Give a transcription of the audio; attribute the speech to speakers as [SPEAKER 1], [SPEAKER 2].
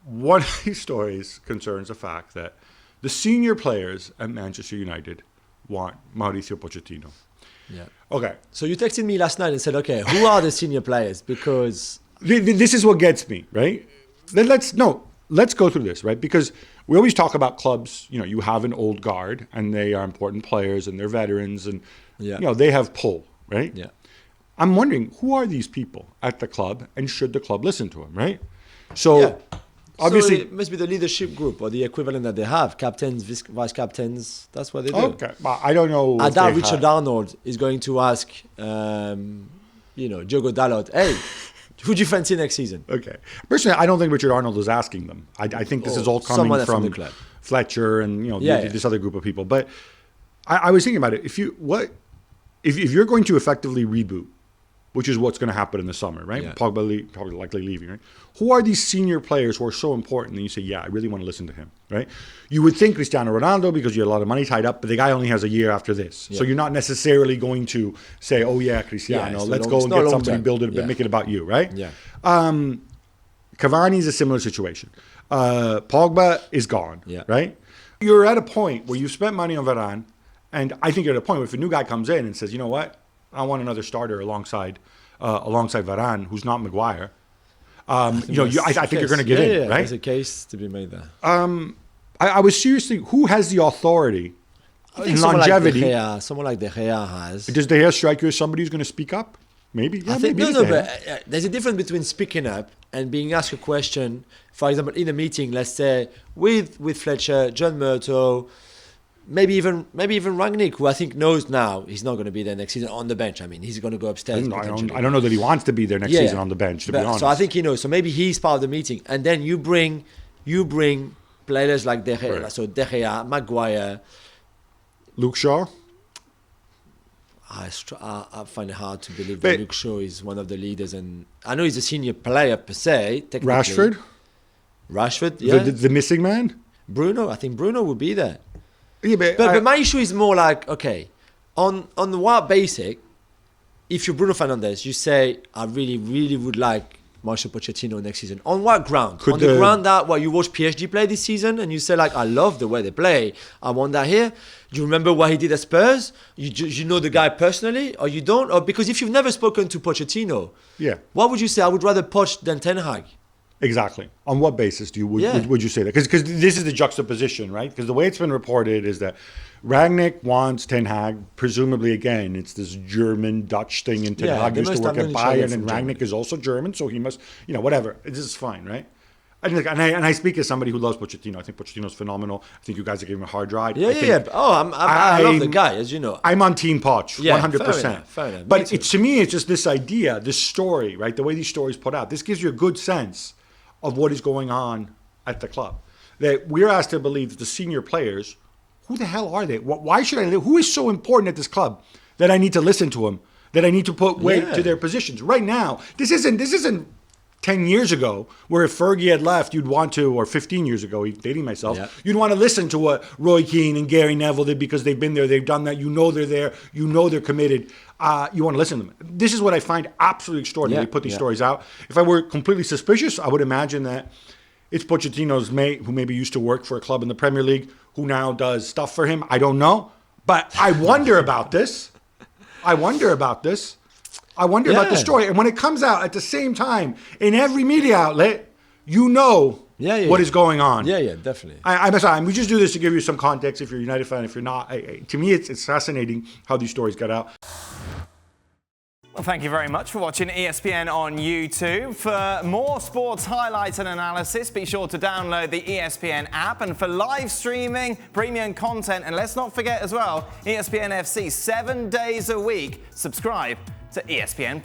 [SPEAKER 1] one of these stories concerns the fact that the senior players at Manchester United want Mauricio Pochettino.
[SPEAKER 2] Yeah.
[SPEAKER 1] Okay.
[SPEAKER 2] So you texted me last night and said, okay, who are the senior players? Because
[SPEAKER 1] this is what gets me, right? Let's go through this, right? Because we always talk about clubs, you have an old guard and they are important players and they're veterans and, they have pull, right?
[SPEAKER 2] Yeah.
[SPEAKER 1] I'm wondering, who are these people at the club and should the club listen to them, right? So, obviously...
[SPEAKER 2] So it must be the leadership group or the equivalent that they have. Captains, vice-captains, that's what they do.
[SPEAKER 1] Okay, well, I don't know.
[SPEAKER 2] Richard Arnold is going to ask, Diogo Dalot, hey, who do you fancy next season?
[SPEAKER 1] Okay. Personally, I don't think Richard Arnold is asking them. I think this is all coming from
[SPEAKER 2] the club.
[SPEAKER 1] Fletcher and this other group of people. But I was thinking about it. If you're going to effectively reboot, which is what's going to happen in the summer, right?
[SPEAKER 2] Yeah.
[SPEAKER 1] Pogba probably likely leaving, right? Who are these senior players who are so important that you say, yeah, I really want to listen to him, right? You would think Cristiano Ronaldo because you have a lot of money tied up, but the guy only has a year after this. Yeah. So you're not necessarily going to say, oh yeah, Cristiano, let's go and get somebody, build it, but make it about you, right?
[SPEAKER 2] Yeah.
[SPEAKER 1] Cavani is a similar situation. Pogba is gone, right? You're at a point where you've spent money on Varane, and I think you're at a point where if a new guy comes in and says, you know what, I want another starter alongside Varane, who's not Maguire. I think you're going to get in, right?
[SPEAKER 2] There's a case to be made there.
[SPEAKER 1] I was seriously, who has the authority in longevity?
[SPEAKER 2] Someone like De Gea has.
[SPEAKER 1] Does De Gea strike you as somebody who's going to speak up? Maybe. Yeah,
[SPEAKER 2] but there's a difference between speaking up and being asked a question. For example, in a meeting, let's say with Fletcher, John Murto. Maybe even Rangnick, who I think knows now he's not going to be there next season on the bench. I mean, he's going to go upstairs.
[SPEAKER 1] I don't know that he wants to be there next season on the bench, to be honest.
[SPEAKER 2] So I think he knows. So maybe he's part of the meeting. And then you bring players like De Gea. Right. So De Gea, Maguire.
[SPEAKER 1] Luke Shaw?
[SPEAKER 2] I find it hard to believe that Luke Shaw is one of the leaders. And I know he's a senior player per se.
[SPEAKER 1] Rashford,
[SPEAKER 2] yeah.
[SPEAKER 1] The missing man?
[SPEAKER 2] Bruno, I think Bruno would be there.
[SPEAKER 1] Yeah,
[SPEAKER 2] but my issue is more like, okay, on what basic, if you're Bruno Fernandes, you say, I really, really would like Mauricio Pochettino next season. On what ground? The ground that, you watch PSG play this season and you say, like, I love the way they play. I want that here. Do you remember what he did at Spurs? You know the guy personally or you don't? Or because if you've never spoken to Pochettino, what would you say? I would rather Poch than Ten Hag.
[SPEAKER 1] Exactly. On what basis would you say that? Because this is the juxtaposition, right? Because the way it's been reported is that Rangnick wants Ten Hag, presumably again, it's this German-Dutch thing, and Ten Hag used to work at Bayern, and Rangnick is also German, so he must, whatever. This is fine, right? And I speak as somebody who loves Pochettino. I think Pochettino's phenomenal. I think you guys are giving him a hard ride.
[SPEAKER 2] I love the guy, as you know.
[SPEAKER 1] I'm on Team Poch, 100%.
[SPEAKER 2] Fair enough.
[SPEAKER 1] But to me, it's just this idea, this story, right? The way these stories put out. This gives you a good sense of what is going on at the club. That we're asked to believe that the senior players, who the hell are they? Why should I live? Who is so important at this club that I need to listen to them, that I need to put weight to their positions? Right now, this isn't 10 years ago, where if Fergie had left, you'd want to, or 15 years ago, dating myself, you'd want to listen to what Roy Keane and Gary Neville did because they've been there, they've done that, they're there, they're committed. You want to listen to them. This is what I find absolutely extraordinary. They put these stories out. If I were completely suspicious, I would imagine that it's Pochettino's mate who maybe used to work for a club in the Premier League who now does stuff for him. I don't know. But I wonder about this. I wonder about the story. And when it comes out at the same time in every media outlet, what is going on.
[SPEAKER 2] Yeah, definitely.
[SPEAKER 1] I'm sorry. We just do this to give you some context if you're a United fan. If you're not, to me, it's fascinating how these stories got out.
[SPEAKER 3] Well, thank you very much for watching ESPN on YouTube. For more sports highlights and analysis, be sure to download the ESPN app. And for live streaming, premium content, and let's not forget as well, ESPN FC 7 days a week. Subscribe to ESPN+.